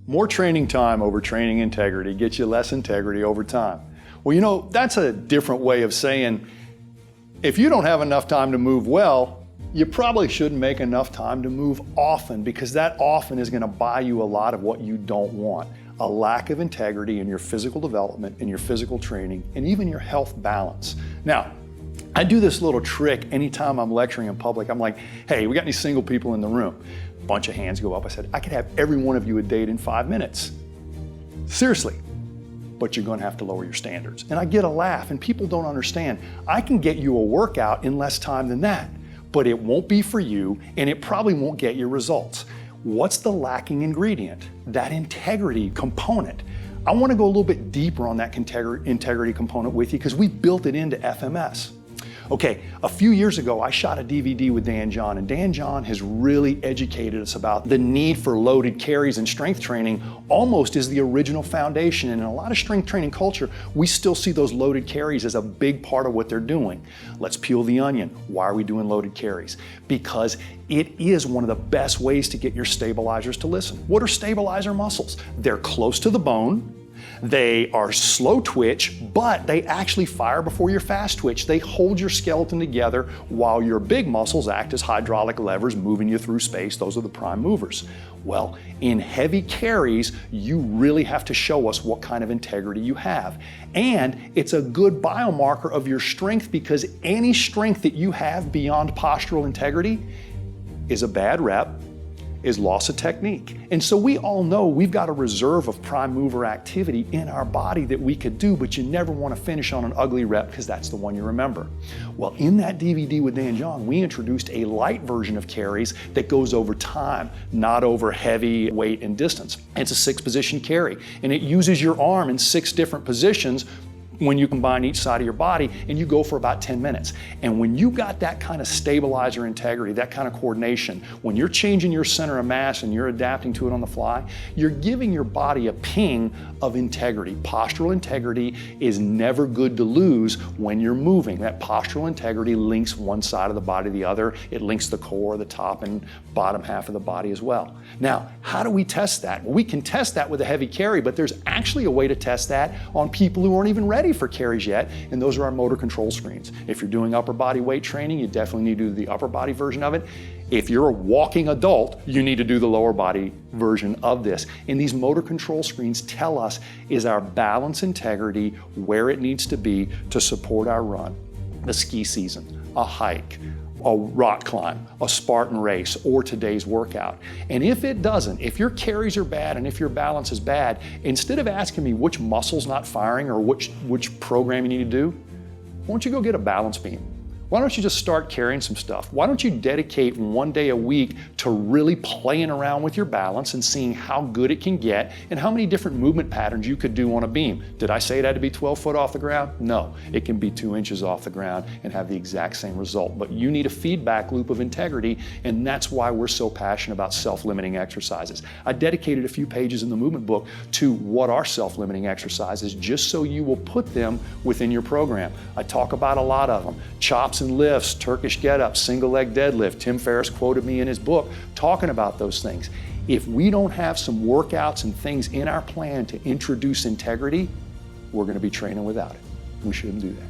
More training time over training integrity gets you less integrity over time. Well, you know, that's a different way of saying if you don't have enough time to move well, you probably shouldn't make enough time to move often, because that often is going to buy you a lot of what you don't want. A lack of integrity in your physical development, in your physical training, and even your health balance. Now, I do this little trick anytime I'm lecturing in public. I'm like, hey, we got any single people in the room? A bunch of hands go up. I said, I could have every one of you a date in 5 minutes. Seriously. But you're going to have to lower your standards. And I get a laugh, and people don't understand. I can get you a workout in less time than that, but it won't be for you, and it probably won't get your results. What's the lacking ingredient? That integrity component. I want to go a little bit deeper on that integrity component with you, because we built it into FMS. Okay, a few years ago, I shot a DVD with Dan John, and Dan John has really educated us about the need for loaded carries and strength training almost as the original foundation. And in a lot of strength training culture, we still see those loaded carries as a big part of what they're doing. Let's peel the onion. Why are we doing loaded carries? Because it is one of the best ways to get your stabilizers to listen. What are stabilizer muscles? They're close to the bone. They are slow twitch, but they actually fire before your fast twitch. They hold your skeleton together while your big muscles act as hydraulic levers moving you through space. Those are the prime movers. Well, in heavy carries, you really have to show us what kind of integrity you have. And it's a good biomarker of your strength, because any strength that you have beyond postural integrity is a bad rep, is loss of technique. And so we all know we've got a reserve of prime mover activity in our body that we could do, but you never want to finish on an ugly rep, because that's the one you remember. Well, in that DVD with Dan John, we introduced a light version of carries that goes over time, not over heavy weight and distance. It's a 6-position carry, and it uses your arm in 6 different positions when you combine each side of your body, and you go for about 10 minutes. And when you got that kind of stabilizer integrity, that kind of coordination, when you're changing your center of mass and you're adapting to it on the fly, you're giving your body a ping of integrity. Postural integrity is never good to lose when you're moving. That postural integrity links one side of the body to the other. It links the core, the top and bottom half of the body as well. Now, how do we test that? Well, we can test that with a heavy carry, but there's actually a way to test that on people who aren't even ready for carries yet, and those are our motor control screens. If you're doing upper body weight training, you definitely need to do the upper body version of it. If you're a walking adult, you need to do the lower body version of this. And these motor control screens tell us, is our balance integrity where it needs to be to support our run, the ski season, a hike, a rock climb, a Spartan race, or today's workout. And if it doesn't, if your carries are bad and if your balance is bad, instead of asking me which muscle's not firing or which program you need to do, why don't you go get a balance beam? Why don't you just start carrying some stuff? Why don't you dedicate one day a week to really playing around with your balance and seeing how good it can get and how many different movement patterns you could do on a beam? Did I say it had to be 12 foot off the ground? No, it can be 2 inches off the ground and have the exact same result. But you need a feedback loop of integrity, and that's why we're so passionate about self-limiting exercises. I dedicated a few pages in the movement book to what are self-limiting exercises, just so you will put them within your program. I talk about a lot of them. Chops and lifts, Turkish get-up, single leg deadlift. Tim Ferriss quoted me in his book talking about those things. If we don't have some workouts and things in our plan to introduce integrity, we're going to be training without it. We shouldn't do that.